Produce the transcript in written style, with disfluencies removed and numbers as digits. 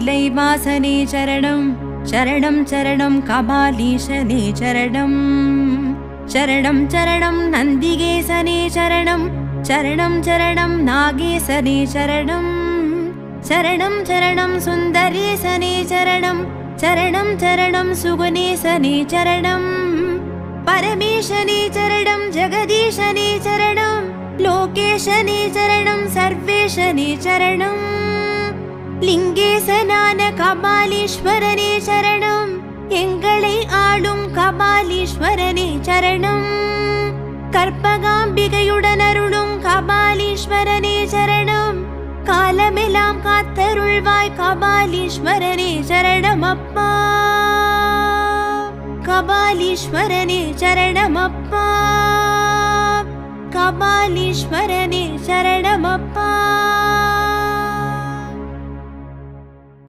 தில்லைவாசனே சரணம். சரணம் சரணம் கபாலீசனே சரணம். சரணம் சரணம் நந்திகேசனே சரணம். சரணம் சரணம் நாகேசனே சரணம். சரணம் சரணம் சுந்தரேசனே சரணம். சரணம் சரணம் சுகுணேசனே சரணம். பரமேசனே சரணம். ஜெகதீசனே சரணம். லோகேசனே சரணம். சர்வேசனே சரணம். லிங்கேசனான கபாலீஸ்வரனே சரணம். எங்களை ஆளும் கபாலீஸ்வரனே சரணம். கற்பகாம்பிகையுடன் அருளும் கபாலீஸ்வரனே சரணம். காலமெல்லாம் காத்தருள்வாய் கபாலீஸ்வரனே சரணமப்பா. கபாலீஸ்வரனே சரணமப்பா. கபாலீஸ்வரனே சரணமப்பா.